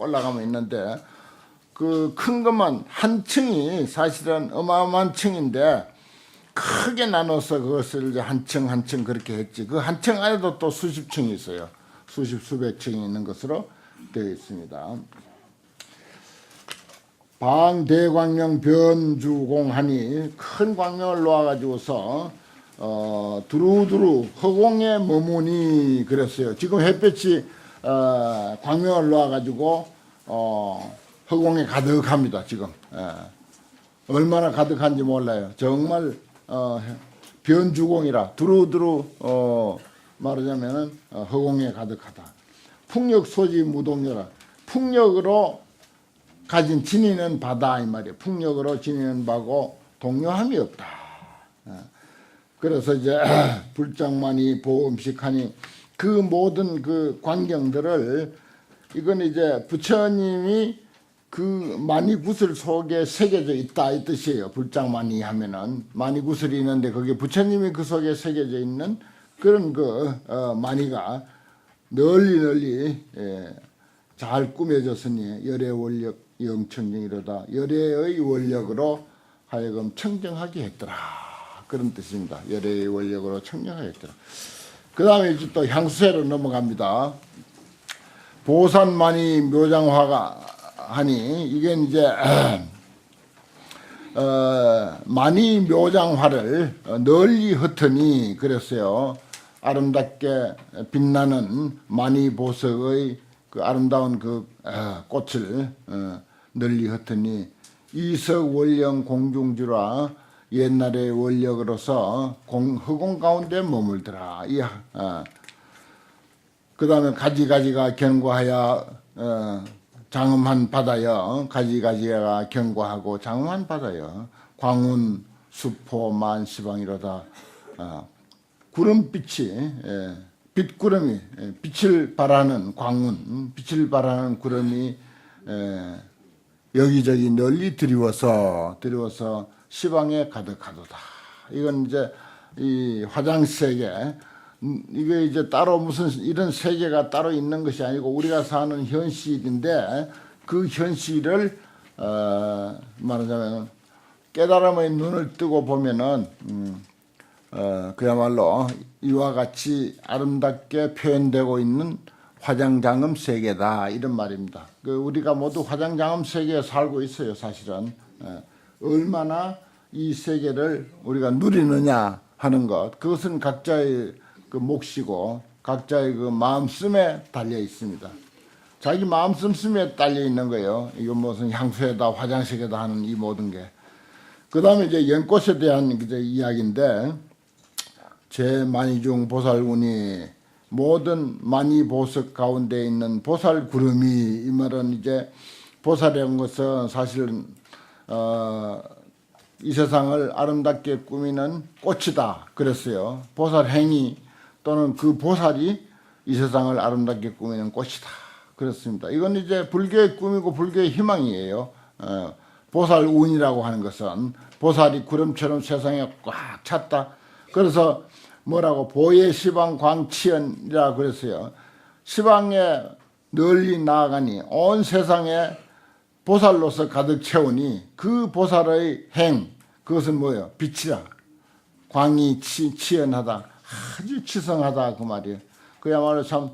올라가면 있는데 그 큰 것만 한 층이 사실은 어마어마한 층인데 크게 나눠서 그것을 이제 한 층 한 층 그렇게 했지. 그 한 층 안에도 또 수십 층이 있어요. 수백 층이 있는 것으로 되어 있습니다. 방대광명 변주공하니 큰 광명을 놓아가지고서 두루두루 허공에 머무니 그랬어요. 지금 햇볕이 광명을 놓아가지고 허공에 가득합니다. 지금 얼마나 가득한지 몰라요. 정말 변주공이라 두루두루 말하자면은 허공에 가득하다. 풍력 소지 무동료라. 풍력으로 가진 지니는 바다 이 말이에요. 풍력으로 지니는 바고 동요함이 없다. 그래서 이제 불장만이 보음식하니 그 모든 그 광경들을 이건 이제 부처님이 그 만이구슬 속에 새겨져 있다 이 뜻이에요. 불장만이 하면은 만이구슬이 있는데 거기에 부처님이 그 속에 새겨져 있는 그런 그 만이가 널리 잘 꾸며졌으니 열의 원력 영청정이로다. 열의 원력으로 하여금 청정하게 했더라. 그런 뜻입니다. 열의 원력으로 청정하게 했더라. 그 다음에 이제 또 향수세로 넘어갑니다. 보산만이 묘장화가 하니 이게 이제 만이 묘장화를 널리 흩으니 그랬어요. 아름답게 빛나는 만이 보석의 그 아름다운 그 꽃을 널리 흩으니 이석 원령 공중주라 옛날의 원력으로서 허공 가운데 머물더라. 그 다음에 가지가지가 견고하여 장엄한 바다여. 가지가지가 견고하고 장엄한 바다여. 광운 수포만 시방이로다. 구름빛이 빛구름이 빛을 발하는 광운 빛을 발하는 구름이 여기저기 널리 드리워서 시방에 가득하도다. 이건 이제 이 화장세계 이게 이제 따로 무슨 이런 세계가 따로 있는 것이 아니고 우리가 사는 현실인데 그 현실을 말하자면 깨달음의 눈을 뜨고 보면은 그야말로 이와 같이 아름답게 표현되고 있는 화장장엄 세계다 이런 말입니다. 우리가 모두 화장장엄 세계에 살고 있어요. 사실은 얼마나 이 세계를 우리가 누리느냐 하는 것 그것은 각자의 그 몫이고 각자의 그 마음씀에 달려 있습니다. 자기 마음씀에 달려 있는 거예요. 이거 무슨 향수에다 화장색에다 하는 이 모든 게. 그 다음에 이제 연꽃에 대한 이야기인데 제만이중 보살군이 모든 만이 보석 가운데 있는 보살 구름이 이 말은 이제 보살이라는 것은 사실은 이 세상을 아름답게 꾸미는 꽃이다 그랬어요. 보살 행위 또는 그 보살이 이 세상을 아름답게 꾸미는 꽃이다 그렇습니다. 이건 이제 불교의 꿈이고 불교의 희망이에요. 보살 운이라고 하는 것은 보살이 구름처럼 세상에 꽉 찼다. 그래서 뭐라고 보예 시방 광치연이라 그랬어요. 시방에 널리 나아가니 온 세상에 보살로서 가득 채우니 그 보살의 행 그것은 뭐예요? 빛이라. 광이 치연하다. 아주 치성하다 그 말이에요. 그야말로 참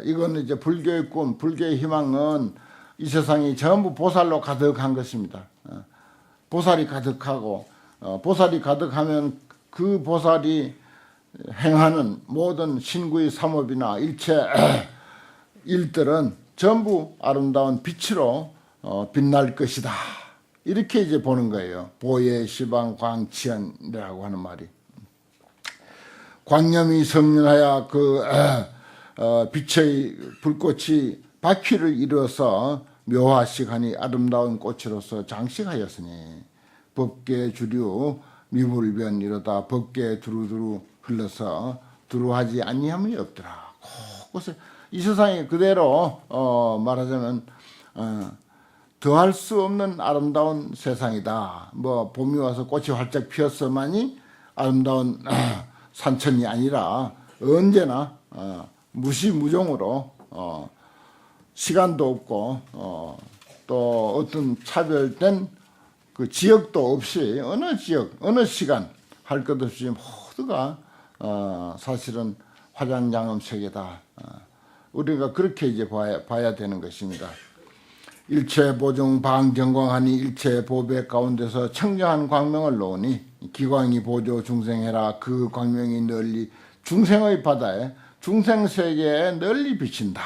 이거는 이제 불교의 꿈, 불교의 희망은 이 세상이 전부 보살로 가득한 것입니다. 보살이 가득하고 보살이 가득하면 그 보살이 행하는 모든 신구의 삼업이나 일체 일들은 전부 아름다운 빛으로 빛날 것이다. 이렇게 이제 보는 거예요. 보예 시방 광치연이라고 하는 말이. 광념이 성륜하여 그 빛의 불꽃이 바퀴를 이루어서 묘화식하니 아름다운 꽃으로서 장식하였으니 법계 주류 미불변 이러다 법계에 두루두루 흘러서 두루하지 아니함이 없더라. 곳곳에 이 세상이 그대로 말하자면 더할 수 없는 아름다운 세상이다. 뭐 봄이 와서 꽃이 활짝 피었어만이 아름다운 산천이 아니라 언제나 무시무종으로 시간도 없고 또 어떤 차별된 그 지역도 없이 어느 지역 어느 시간 할 것 없이 모두가 사실은 화장장엄 세계다. 우리가 그렇게 이제 봐야 되는 것입니다. 일체 보중 방경광하니 일체 보배 가운데서 청정한 광명을 놓으니 기광이 보조 중생해라. 그 광명이 널리 중생의 바다에 중생세계에 널리 비친다.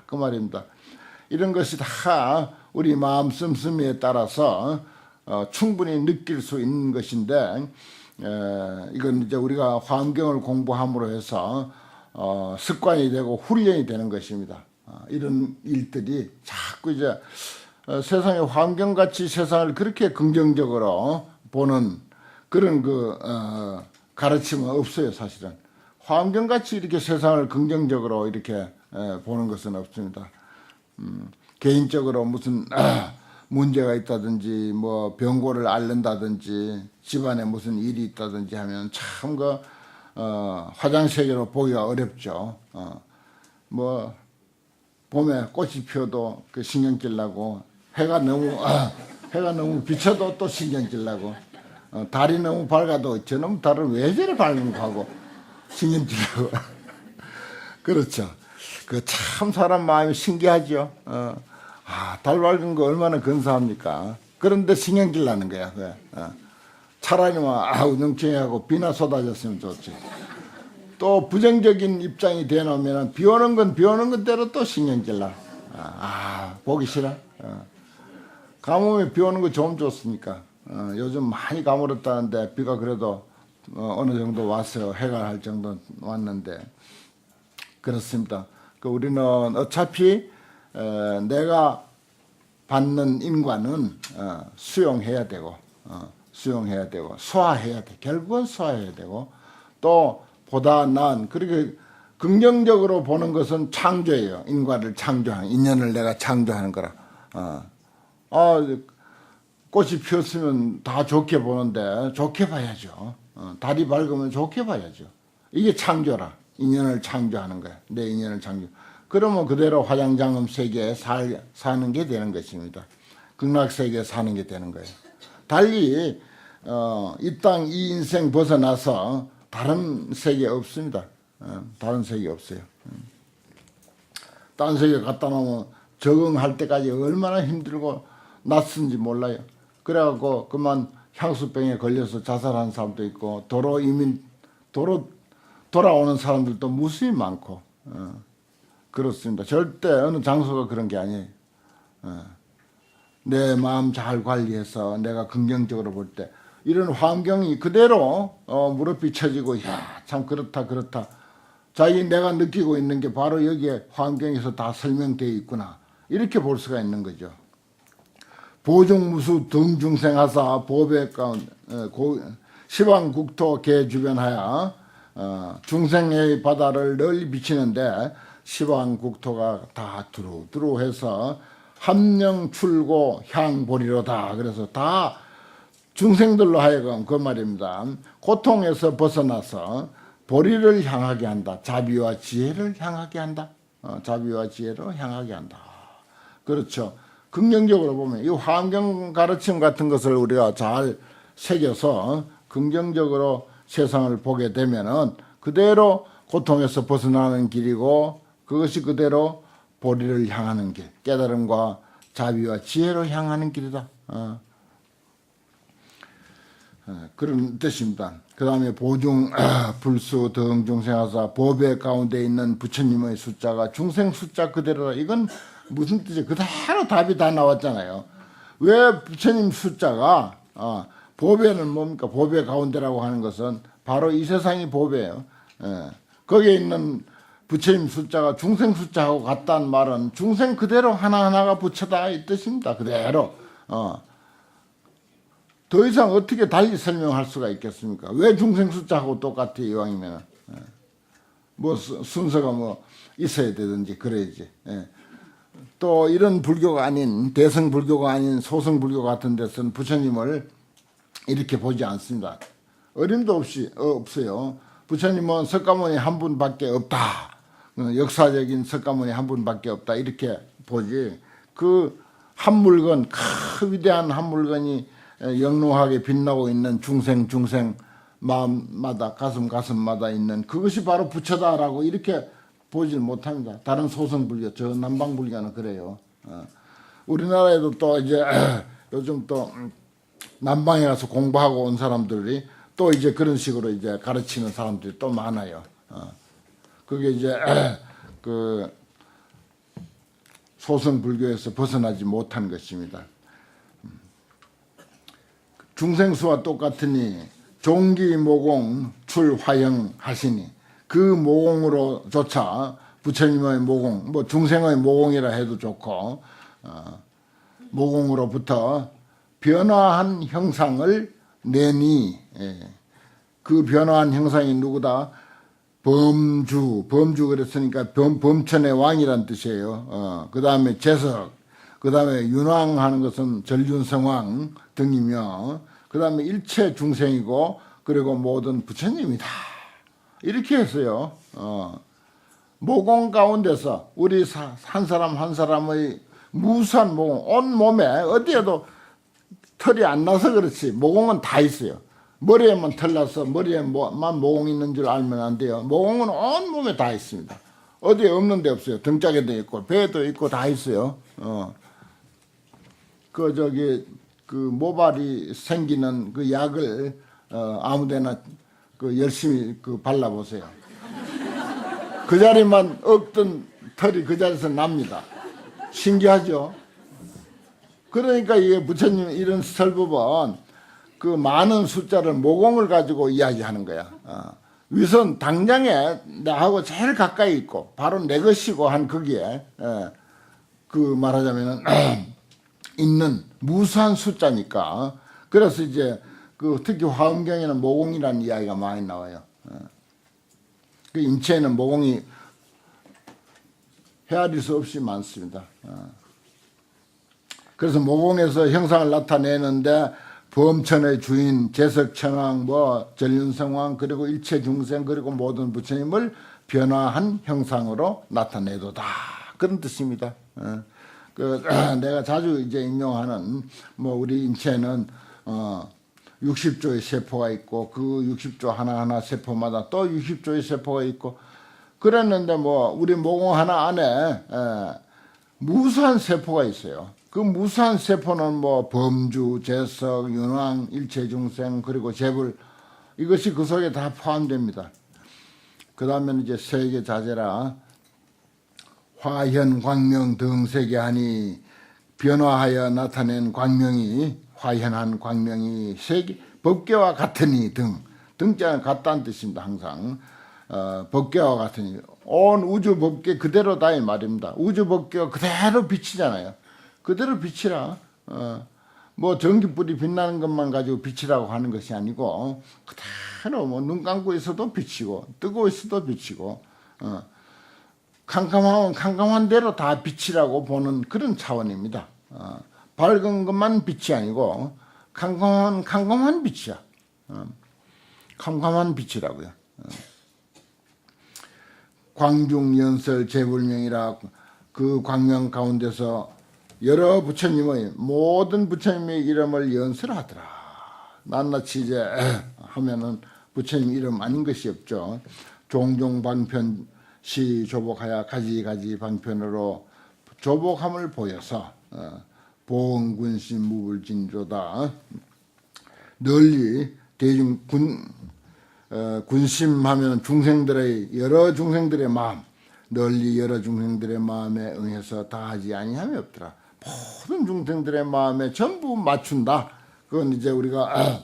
그 말입니다. 이런 것이 다 우리 마음 씀씀이에 따라서 충분히 느낄 수 있는 것인데 이건 이제 우리가 환경을 공부함으로 해서 습관이 되고 훈련이 되는 것입니다. 이런 일들이 자꾸 이제 세상의 환경같이 세상을 그렇게 긍정적으로 보는 그런 가르침은 없어요. 사실은 환경같이 이렇게 세상을 긍정적으로 이렇게 보는 것은 없습니다. 개인적으로 무슨 문제가 있다든지 뭐 병고를 앓는다든지 집안에 무슨 일이 있다든지 하면 참 화장세계로 보기가 어렵죠. 뭐 봄에 꽃이 피어도 그 신경질 나고 해가 너무 비쳐도 또 신경질 나고 달이 너무 밝아도 저놈 달은 왜 저래 밝은 거 하고 신경질 나고 그렇죠. 그 참 사람 마음이 신기하죠. 달 밝은 거 얼마나 근사합니까? 그런데 신경질 나는 거야. 차라리 우중충하고 비나 쏟아졌으면 좋지. 또 부정적인 입장이 되놓으면 비 오는 건 대로 또 신경질 나. 보기 싫어. 가뭄에 비 오는 거 좀 좋습니까? 요즘 많이 가물었다는데 비가 그래도 어느 정도 왔어요. 해가 할 정도 왔는데 그렇습니다. 우리는 어차피 내가 받는 인과는 수용해야 되고 소화해야 돼. 결국은 소화해야 되고 또 보다 나은 그렇게 긍정적으로 보는 것은 창조예요. 인과를 창조하는 인연을 내가 창조하는 거라. 꽃이 피었으면 다 좋게 보는데 좋게 봐야죠. 달이 밝으면 좋게 봐야죠. 이게 창조라. 인연을 창조하는 거야. 내 인연을 창조. 그러면 그대로 화장장엄 세계에 사는 게 되는 것입니다. 극락세계에 사는 게 되는 거예요. 달리 이 땅 이 인생 벗어나서 다른 세계 없습니다. 다른 세계 없어요. 다른 세계 갖다 놓으면 적응할 때까지 얼마나 힘들고 낯선지 몰라요. 그래갖고 그만 향수병에 걸려서 자살한 사람도 있고 도로 돌아오는 사람들도 무수히 많고 그렇습니다. 절대 어느 장소가 그런 게 아니에요. 내 마음 잘 관리해서 내가 긍정적으로 볼 때 이런 환경이 그대로 무릎이 쳐지고 참 그렇다 내가 느끼고 있는 게 바로 여기에 환경에서 다 설명되어 있구나 이렇게 볼 수가 있는 거죠. 보중무수 등중생하사 보배 가운데 시방국토 개 주변하여 중생의 바다를 널리 비치는데 시방국토가 다 두루두루 해서 함령 출고 향보리로다. 그래서 다 중생들로 하여금 그 말입니다. 고통에서 벗어나서 보리를 향하게 한다. 자비와 지혜를 향하게 한다. 자비와 지혜로 향하게 한다. 그렇죠. 긍정적으로 보면 이 환경 가르침 같은 것을 우리가 잘 새겨서 긍정적으로 세상을 보게 되면은 그대로 고통에서 벗어나는 길이고 그것이 그대로 보리를 향하는 길, 깨달음과 자비와 지혜로 향하는 길이다. 그런 뜻입니다. 그 다음에 보중 불수 등중생하사 보배 가운데 있는 부처님의 숫자가 중생 숫자 그대로다. 이건 무슨 뜻이에요? 그대로 답이 다 나왔잖아요. 왜 부처님 숫자가 보배는 뭡니까? 보배 가운데라고 하는 것은 바로 이 세상이 보배예요. 거기에 있는 부처님 숫자가 중생 숫자하고 같다는 말은 중생 그대로 하나하나가 부처다 이 뜻입니다. 그대로. 더 이상 어떻게 달리 설명할 수가 있겠습니까? 왜 중생 숫자하고 똑같아 이왕이면 뭐 순서가 뭐 있어야 되든지 그래야지. 또 이런 불교가 아닌 대성 불교가 아닌 소성 불교 같은 데서는 부처님을 이렇게 보지 않습니다. 어림도 없어요. 부처님은 석가모니 한 분밖에 없다. 역사적인 석가모니 한 분밖에 없다. 이렇게 보지. 그 한 물건, 위대한 한 물건이 영롱하게 빛나고 있는 중생 마음마다 가슴마다 있는 그것이 바로 부처다라고 이렇게 보질 못합니다. 다른 소승불교, 저 남방불교는 그래요. 우리나라에도 또 이제 요즘 또 남방에 가서 공부하고 온 사람들이 또 이제 그런 식으로 이제 가르치는 사람들이 또 많아요. 그게 이제 그 소승불교에서 벗어나지 못한 것입니다. 중생수와 똑같으니 종기모공 출화영하시니 그 모공으로조차 부처님의 모공, 뭐 중생의 모공이라 해도 좋고 모공으로부터 변화한 형상을 내니 그 변화한 형상이 누구다? 범주 그랬으니까 범천의 왕이란 뜻이에요. 그 다음에 재석, 그 다음에 윤왕하는 것은 전륜성왕 등이며 그 다음에 일체 중생이고 그리고 모든 부처님이다. 이렇게 했어요. 모공 가운데서 우리 한 사람 한 사람의 무수한 모공, 온 몸에 어디에도 털이 안 나서 그렇지 모공은 다 있어요. 머리에만 털 나서 머리에만 모공 있는 줄 알면 안 돼요. 모공은 온 몸에 다 있습니다. 어디에 없는 데 없어요. 등짝에도 있고 배에도 있고 다 있어요. 그 모발이 생기는 그 약을 아무데나 그 열심히 그 발라보세요. 그 자리만 없던 털이 그 자리에서 납니다. 신기하죠? 그러니까 이게 부처님 이런 설법은 그 많은 숫자를 모공을 가지고 이야기하는 거야. 위선 당장에 나하고 제일 가까이 있고 바로 내 것이고 한 거기에 그 말하자면은 있는 무수한 숫자니까. 그래서 이제 그 특히 화엄경에는 모공이라는 이야기가 많이 나와요. 그 인체에는 모공이 헤아릴 수 없이 많습니다. 그래서 모공에서 형상을 나타내는데 범천의 주인, 재석천왕, 전륜성왕, 그리고 일체 중생, 그리고 모든 부처님을 변화한 형상으로 나타내도다. 그런 뜻입니다. 내가 자주 이제 인용하는, 우리 인체는, 60조의 세포가 있고, 그 60조 하나하나 세포마다 또 60조의 세포가 있고, 그랬는데 우리 모공 하나 안에, 무수한 세포가 있어요. 그 무수한 세포는 범주, 재석, 윤왕, 일체중생, 그리고 재불, 이것이 그 속에 다 포함됩니다. 그 다음에는 이제 세계 자제라, 화현, 광명 등 세계 하니, 변화하여 나타낸 광명이, 화현한 광명이 세계, 법계와 같으니 등자는 같다는 뜻입니다, 항상. 법계와 같으니. 온 우주 법계 그대로다 이 말입니다. 우주 법계가 그대로 빛이잖아요. 그대로 빛이라. 전기불이 빛나는 것만 가지고 빛이라고 하는 것이 아니고 그대로 눈 감고 있어도 빛이고 뜨고 있어도 빛이고 캄캄하면 캄캄한 대로 다 빛이라고 보는 그런 차원입니다. 밝은 것만 빛이 아니고 캄캄한 빛이야. 캄캄한 빛이라고요. 광중연설 재불명이라 그 광명 가운데서 여러 부처님의 모든 부처님의 이름을 연설하더라. 낱낱이 이제 하면은 부처님 이름 아닌 것이 없죠. 종종 방편 시 조복하여 가지가지 방편으로 조복함을 보여서 보응군심 무불진조다. 널리 대중 군심하면 중생들의 여러 중생들의 마음 널리 여러 중생들의 마음에 응해서 다하지 아니함이 없더라. 모든 중생들의 마음에 전부 맞춘다. 그건 이제 우리가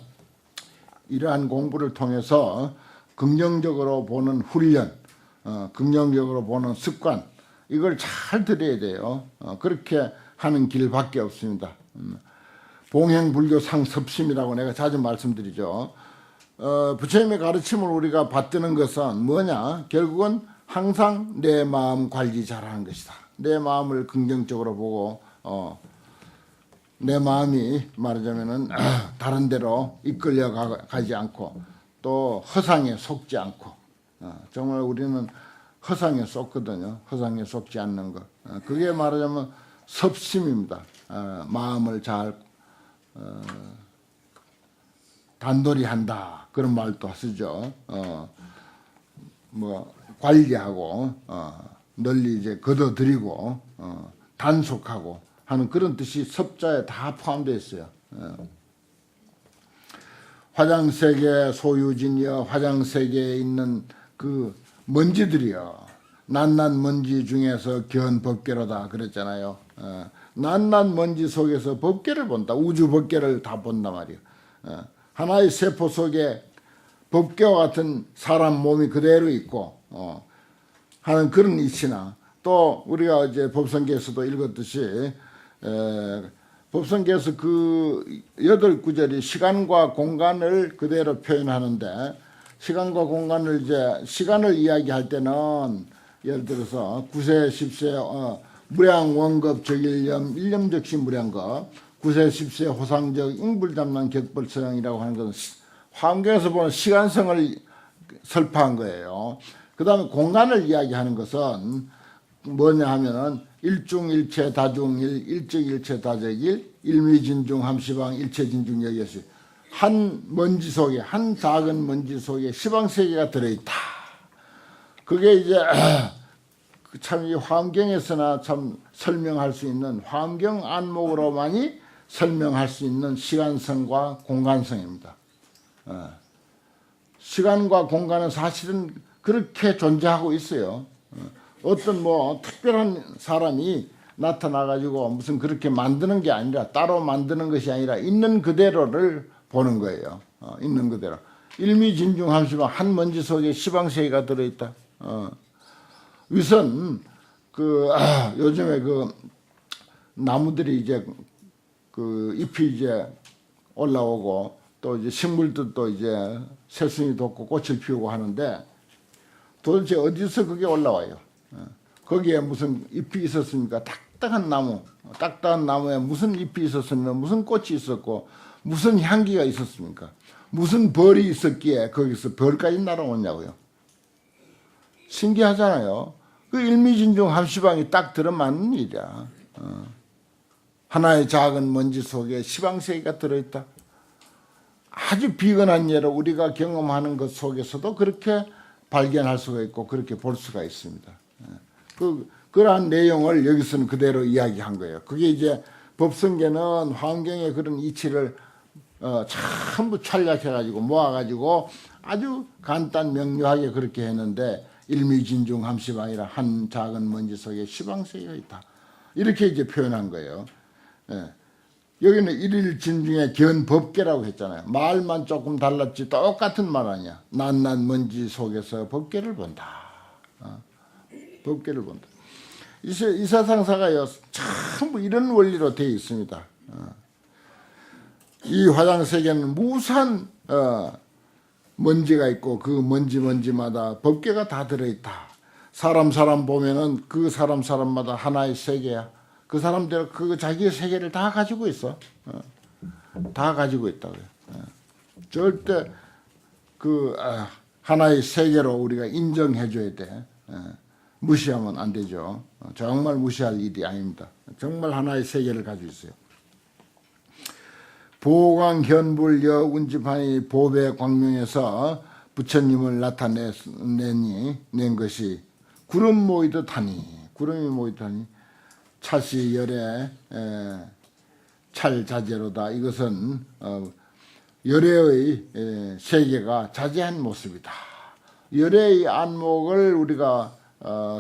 이러한 공부를 통해서 긍정적으로 보는 훈련, 긍정적으로 보는 습관 이걸 잘 들여야 돼요. 그렇게 하는 길밖에 없습니다. 봉행불교 상섭심이라고 내가 자주 말씀드리죠. 부처님의 가르침을 우리가 받드는 것은 뭐냐? 결국은 항상 내 마음 관리 잘하는 것이다. 내 마음을 긍정적으로 보고 내 마음이 말하자면은 다른 데로 이끌려 가지 않고 또 허상에 속지 않고 정말 우리는 허상에 쏟거든요. 허상에 쏟지 않는 것. 그게 말하자면 섭심입니다. 마음을 잘 단돌이 한다. 그런 말도 쓰죠. 뭐 관리하고 널리 이제 걷어들이고 단속하고 하는 그런 뜻이 섭자에 다 포함되어 있어요. 화장세계 소유진이여 화장세계에 있는 그 먼지들이여 낱낱 먼지 중에서 견 법계로다 그랬잖아요. 낱낱 먼지 속에서 법계를 본다. 우주 법계를 다 본단 말이에요. 하나의 세포 속에 법계와 같은 사람 몸이 그대로 있고 하는 그런 이치나 또 우리가 이제 법성계에서도 읽었듯이 법성계에서 그 8구절이 시간과 공간을 그대로 표현하는데 시간과 공간을 이제 시간을 이야기할 때는 예를 들어서 9세 10세 무량 원급 적일념 일념적시 무량급 9세 10세 호상적 ing불잡난 격벌성이라고 하는 것은 화엄경에서 보는 시간성을 설파한 거예요. 그 다음에 공간을 이야기하는 것은 뭐냐 하면은 일중일체 다중일 일적일체 다적일 일미진중 함시방 일체진중 여기에서 한 먼지 속에 한 작은 먼지 속에 시방세계가 들어있다. 그게 이제 참 이 화엄경에서나 참 설명할 수 있는 화엄경 안목으로만이 설명할 수 있는 시간성과 공간성입니다. 시간과 공간은 사실은 그렇게 존재하고 있어요. 어떤 뭐 특별한 사람이 나타나가지고 무슨 그렇게 만드는 게 아니라 따로 만드는 것이 아니라 있는 그대로를 보는 거예요. 있는 그대로. 일미진중함시방 한 먼지 속에 시방세계가 들어있다. 위선 요즘에 그 나무들이 이제 그 잎이 이제 올라오고 또 이제 식물들도 이제 새순이 돋고 꽃을 피우고 하는데 도대체 어디서 그게 올라와요? 거기에 무슨 잎이 있었습니까? 딱딱한 나무에 무슨 잎이 있었으면 무슨 꽃이 있었고 무슨 향기가 있었습니까? 무슨 벌이 있었기에 거기서 벌까지 날아오냐고요. 신기하잖아요. 그 일미진중 함시방이 딱 들어맞는 일이야. 하나의 작은 먼지 속에 시방세계가 들어있다. 아주 비근한 예로 우리가 경험하는 것 속에서도 그렇게 발견할 수가 있고 그렇게 볼 수가 있습니다. 그러한 내용을 여기서는 그대로 이야기한 거예요. 그게 이제 법성계는 화엄경의 그런 이치를 전부 촬약해가지고 모아가지고 아주 간단 명료하게 그렇게 했는데 일미진중 함시방이라 한 작은 먼지 속에 시방세계가 있다. 이렇게 이제 표현한 거예요. 여기는 일일진중의 견법계라고 했잖아요. 말만 조금 달랐지 똑같은 말 아니야. 낱낱 먼지 속에서 법계를 본다. 법계를 본다. 이 세상사가요 전부 이런 원리로 되어 있습니다. 이 화장세계는 무수한 먼지가 있고 그 먼지마다 법계가 다 들어있다. 사람 보면은 그 사람마다 하나의 세계야. 그 사람들 그 자기의 세계를 다 가지고 있어. 다 가지고 있다고요. 절대 그 하나의 세계로 우리가 인정해줘야 돼. 무시하면 안 되죠. 정말 무시할 일이 아닙니다. 정말 하나의 세계를 가지고 있어요. 보광현불여 운지판이 보배 광명에서 부처님을 낸 것이 구름 모이듯 하니 구름이 모이듯 하니 찰시 열의 찰자재로다. 이것은 열애의 세계가 자제한 모습이다. 열애의 안목을 우리가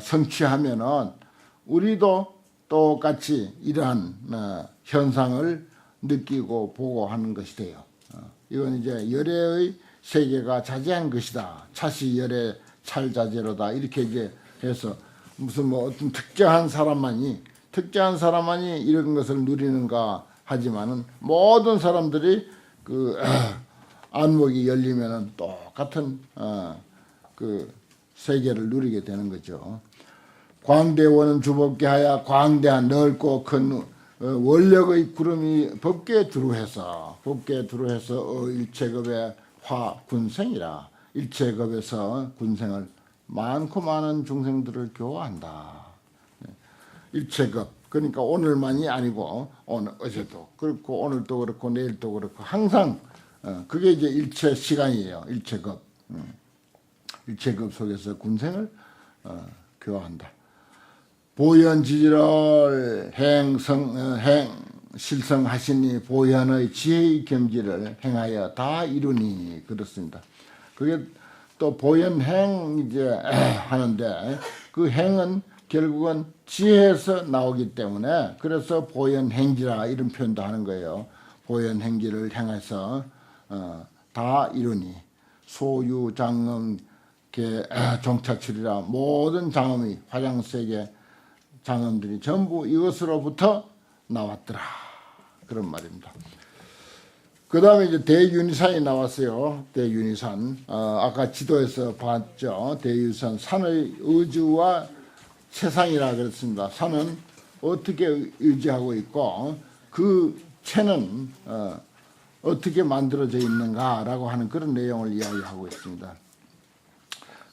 성취하면은 우리도 똑같이 이러한 현상을 느끼고 보고 하는 것이 돼요. 이건 이제 열애의 세계가 자제한 것이다. 찰시 열애 찰자재로다. 이렇게 이제 해서 무슨 뭐 어떤 특정한 사람만이 이런 것을 누리는가 하지만은 모든 사람들이 그 안목이 열리면은 똑같은 그 세계를 누리게 되는 거죠. 광대원은 주법계 하야 광대한 넓고 큰 원력의 구름이 법계에 두루해서 일체급의 화 군생이라 일체급에서 군생을 많고 많은 중생들을 교화한다. 일체급, 그러니까 오늘만이 아니고 오늘 어제도 그렇고 오늘도 그렇고 내일도 그렇고 항상 그게 이제 일체 시간이에요. 일체급. 일체급 속에서 군생을 교화한다. 보현지지를 실성하시니 보현의 지혜의 경지를 행하여 다 이루니 그렇습니다. 그게 또 보현행 이제 하는데 그 행은 결국은 지혜에서 나오기 때문에 그래서 보현행지라 이런 표현도 하는 거예요. 보현행지를 행해서 다 이루니 소유장엄 종착출이라 모든 장엄이 화장세계 장엄들이 전부 이것으로부터 나왔더라 그런 말입니다. 그 다음에 이제 대윤희산이 나왔어요. 대윤희산 아까 지도에서 봤죠. 대윤희산 산의 의주와 체상이라 그랬습니다. 산은 어떻게 의지하고 있고 그 체는 어떻게 만들어져 있는가라고 하는 그런 내용을 이야기하고 있습니다.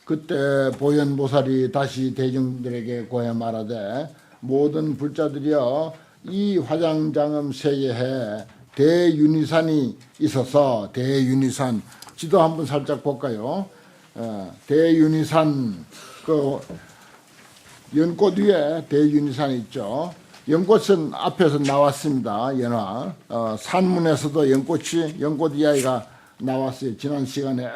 그때 보현보살이 다시 대중들에게 고해 말하되 모든 불자들이여 이 화장장엄 세계에 대윤희산이 있어서 대윤희산 지도 한번 살짝 볼까요? 대윤희산 그 연꽃 위에 대윤희산이 있죠. 연꽃은 앞에서 나왔습니다. 연화 산문에서도 연꽃 이야기가 나왔어요. 지난 시간에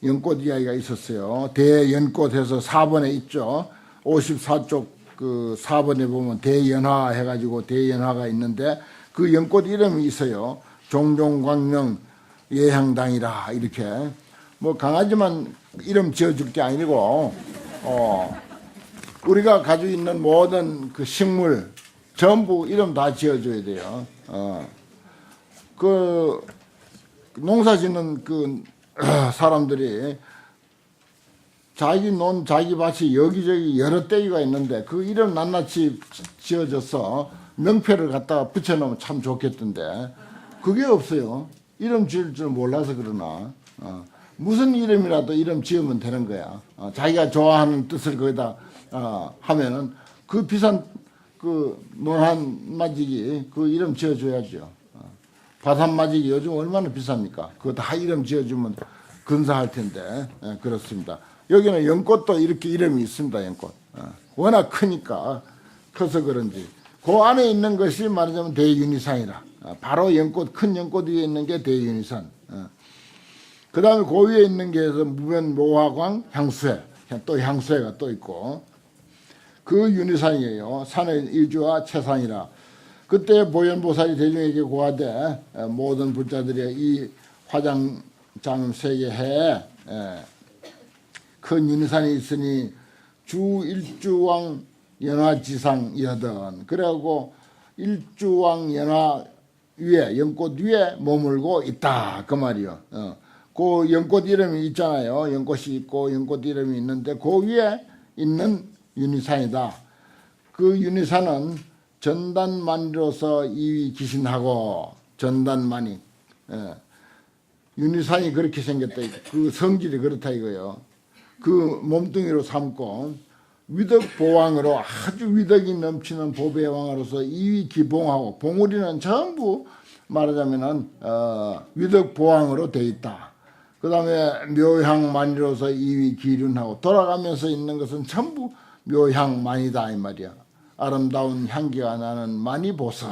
연꽃 이야기가 있었어요. 대연꽃에서 4번에 있죠. 54쪽 그 4번에 보면 대연화 해가지고 대연화가 있는데 그 연꽃 이름이 있어요. 종종광명 예향당이라 이렇게 뭐 강아지만 이름 지어줄 게 아니고 우리가 가지고 있는 모든 그 식물 전부 이름 다 지어줘야 돼요. 그 농사 짓는 그 사람들이 자기 논, 자기 밭이 여기저기 여러 떼기가 있는데 그 이름 낱낱이 지어져서 명패를 갖다가 붙여놓으면 참 좋겠던데 그게 없어요. 이름 지을 줄 몰라서 그러나 무슨 이름이라도 이름 지으면 되는 거야. 자기가 좋아하는 뜻을 거기다 하면은 그 비싼 그 논한 마지기 그 이름 지어줘야죠. 밭한 마지기 요즘 얼마나 비쌉니까? 그거 다 이름 지어주면 근사할 텐데 그렇습니다. 여기는 연꽃도 이렇게 이름이 있습니다. 연꽃 워낙 크니까 커서 그런지 그 안에 있는 것이 말하자면 대윤희산이라 바로 연꽃 큰 연꽃 위에 있는 게 대윤희산. 그 다음에 그 위에 있는 게 무변모화광 향수회 또 향수회가 또 있고 그 윤희산이에요. 산의 일주와 체산이라. 그때 보현보살이 대중에게 고하되 모든 불자들이 이 화장장 세계에 큰 윤희산이 있으니 주 일주왕 연화지상이거든. 그래갖고 일주왕 연화 위에 연꽃 위에 머물고 있다 그 말이요. 그 연꽃 이름이 있잖아요. 연꽃이 있고 연꽃 이름이 있는데 그 위에 있는 윤희산이다. 그 윤희산은 전단만이로서 이위 기신하고 전단만이 윤희산이 그렇게 생겼다. 그 성질이 그렇다 이거요. 그 몸뚱이로 삼고 위덕보왕으로 아주 위덕이 넘치는 보배왕으로서 이위 기봉하고 봉우리는 전부 말하자면은 위덕보왕으로 돼 있다. 그 다음에 묘향만이로서 이위 기륜하고 돌아가면서 있는 것은 전부 묘향만이다 이 말이야. 아름다운 향기가 나는 만이보석.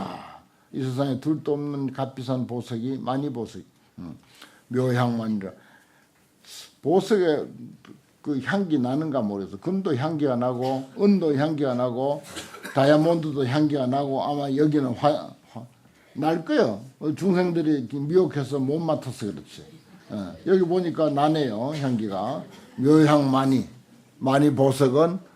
이 세상에 둘도 없는 값비싼 보석이 만이보석. 묘향만이라. 보석에 그 향기 나는가 모르겠어. 금도 향기가 나고 은도 향기가 나고 다이아몬드도 향기가 나고 아마 여기는 날 거예요. 중생들이 미혹해서 못 맡아서 그렇지. 여기 보니까 나네요. 향기가. 묘향만이. 만이보석은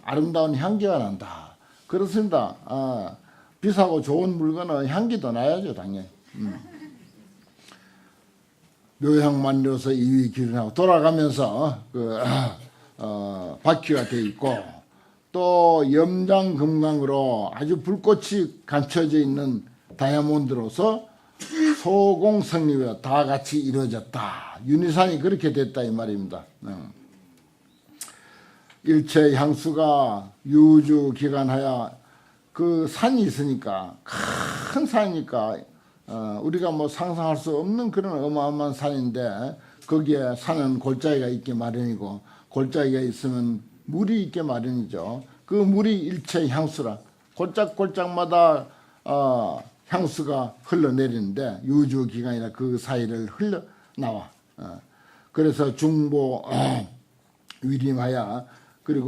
아름다운 향기가 난다. 그렇습니다. 비싸고 좋은 물건은 향기도 나야죠, 당연히. 묘향만이로서 이위 기준하고 돌아가면서 바퀴가 되어 있고 또 염장금강으로 아주 불꽃이 감춰져 있는 다이아몬드로서 소공성립에 다 같이 이루어졌다. 윤희산이 그렇게 됐다 이 말입니다. 일체 향수가 유주 기간하여 그 산이 있으니까 큰 산이니까 우리가 뭐 상상할 수 없는 그런 어마어마한 산인데 거기에 산은 골짜기가 있기 마련이고 골짜기가 있으면 물이 있기 마련이죠. 그 물이 일체 향수라 골짝골짝마다 향수가 흘러내리는데 유주 기간이라 그 사이를 흘러나와. 그래서 중보 위림하여 그리고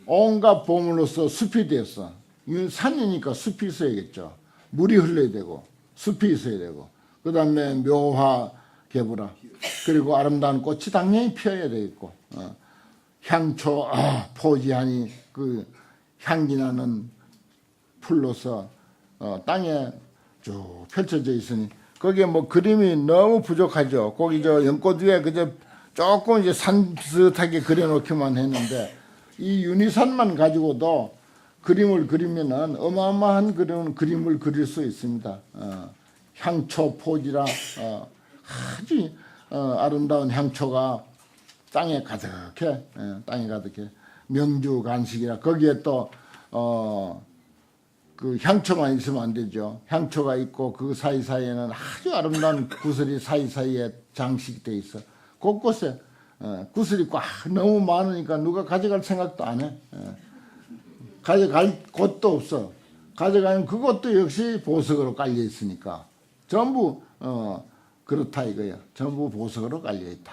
온갖 보물로서 숲이 되었어. 산이니까 숲이 있어야겠죠. 물이 흘러야 되고 숲이 있어야 되고 그 다음에 묘화 개부라 그리고 아름다운 꽃이 당연히 피어야 되겠고 향초 포지하니 그 향기나는 풀로서 땅에 쭉 펼쳐져 있으니 거기에 뭐 그림이 너무 부족하죠. 거기 저 연꽃 위에 그저 조금 이제 산 비슷하게 그려놓기만 했는데 이 윤희산만 가지고도 그림을 그리면은 어마어마한 그림을 그릴 수 있습니다. 향초 포지라 아주 아름다운 향초가 땅에 가득해. 땅에 가득해. 명주 간식이라 거기에 또 그 향초만 있으면 안 되죠. 향초가 있고 그 사이사이에는 아주 아름다운 구슬이 사이사이에 장식돼 있어. 곳곳에 구슬이 꽉 너무 많으니까 누가 가져갈 생각도 안 해. 가져갈 곳도 없어. 가져가면 그것도 역시 보석으로 깔려 있으니까 전부 그렇다 이거야. 전부 보석으로 깔려 있다.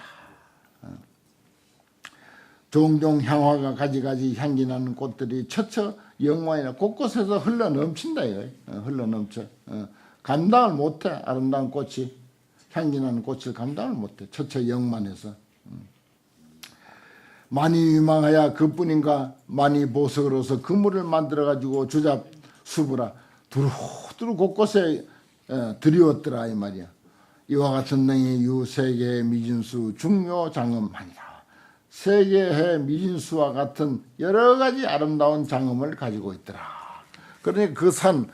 종종 향화가 가지가지 향기 나는 꽃들이 처처 영화이나 곳곳에서 흘러 넘친다 이거야. 흘러 넘쳐. 감당을 못해. 아름다운 꽃이 향기 나는 꽃을 감당을 못해. 처처 영만해서. 많이 유망하여 그뿐인가 많이 보석으로서 그물을 만들어 가지고 주잡 수부라 두루두루 곳곳에 들이웠더라 이 말이야. 이와 같은 능이 유세계의 미진수 중요 장엄하니라. 세계의 미진수와 같은 여러 가지 아름다운 장엄을 가지고 있더라. 그러니 그 산은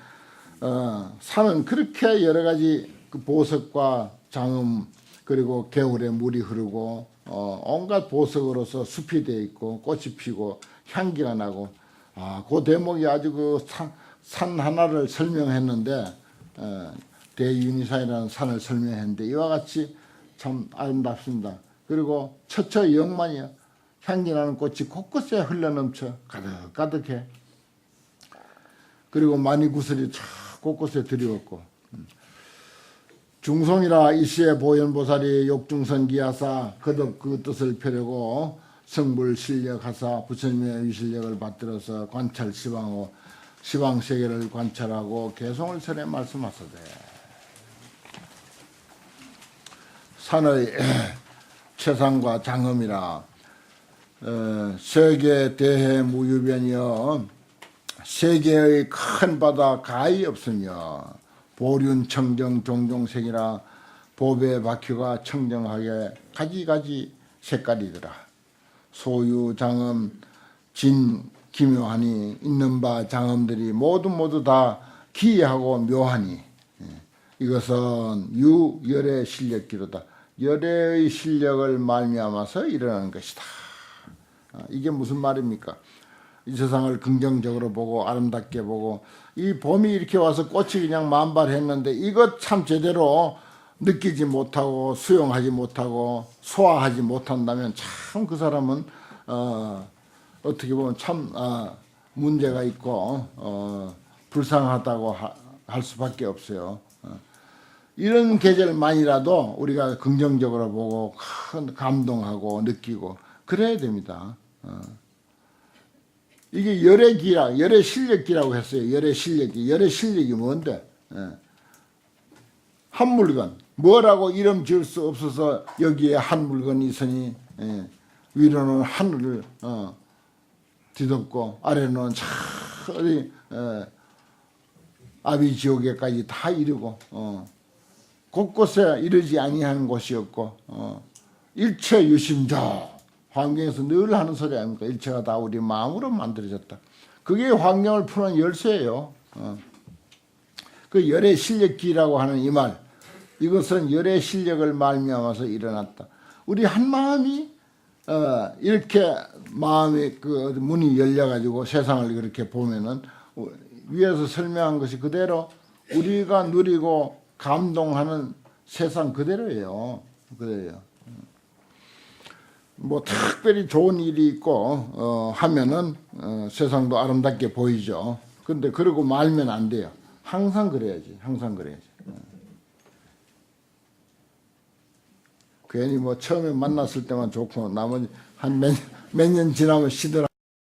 그렇게 여러 가지 그 보석과 장엄 그리고 겨울에 물이 흐르고 온갖 보석으로서 숲이 되어 있고 꽃이 피고 향기가 나고 그 대목이 아주 그 산 하나를 설명했는데 대윤희산이라는 산을 설명했는데 이와 같이 참 아름답습니다. 그리고 처처 영만이야. 향기나는 꽃이 곳곳에 흘러넘쳐 가득가득해. 그리고 많이 구슬이 쫙 곳곳에 들이웠고 중송이라 이시의 보현보살이 욕중선 기하사 거듭 그 뜻을 펴려고 성불 실력하사 부처님의 위실력을 받들어서 관찰 시방하고 시방세계를 관찰하고 개송을 설에 말씀하소되 산의 최상과 장엄이라 세계 대해 무유변이여 세계의 큰 바다 가히 없으며 보륜 청정 종종색이라 보배 바퀴가 청정하게 가지가지 색깔이더라. 소유 장엄 진 기묘하니 있는 바 장엄들이 모두 다 기이하고 묘하니 이것은 유열의 실력기로다. 열의 실력을 말미암아서 일어나는 것이다. 이게 무슨 말입니까? 이 세상을 긍정적으로 보고 아름답게 보고 이 봄이 이렇게 와서 꽃이 그냥 만발했는데 이것 참 제대로 느끼지 못하고 수용하지 못하고 소화하지 못한다면 참 그 사람은 어떻게 보면 참 문제가 있고 불쌍하다고 할 수밖에 없어요. 이런 계절만이라도 우리가 긍정적으로 보고 큰 감동하고 느끼고 그래야 됩니다. 이게 열의 기라, 열의 실력기라고 했어요. 열의 실력기. 열의 실력이 뭔데? 한 물건. 뭐라고 이름 지을 수 없어서 여기에 한 물건이 있으니 위로는 하늘을 뒤덮고 아래로는 저리 아비지옥에까지 다 이르고 곳곳에 이르지 아니하는 곳이 없고 일체 유심조 환경에서 늘 하는 소리 아닙니까? 일체가 다 우리 마음으로 만들어졌다. 그게 환경을 푸는 열쇠예요. 그 열의 실력기라고 하는 이 말, 이것은 열의 실력을 말미암아서 일어났다. 우리 한 마음이 이렇게 마음의 그 문이 열려가지고 세상을 그렇게 보면은 위에서 설명한 것이 그대로 우리가 누리고 감동하는 세상 그대로예요. 그래요. 뭐 특별히 좋은 일이 있고 하면은 세상도 아름답게 보이죠. 근데 그러고 말면 안 돼요. 항상 그래야지. 항상 그래야지. 괜히 뭐 처음에 만났을 때만 좋고 나머지 한 몇 년 지나면 시들어.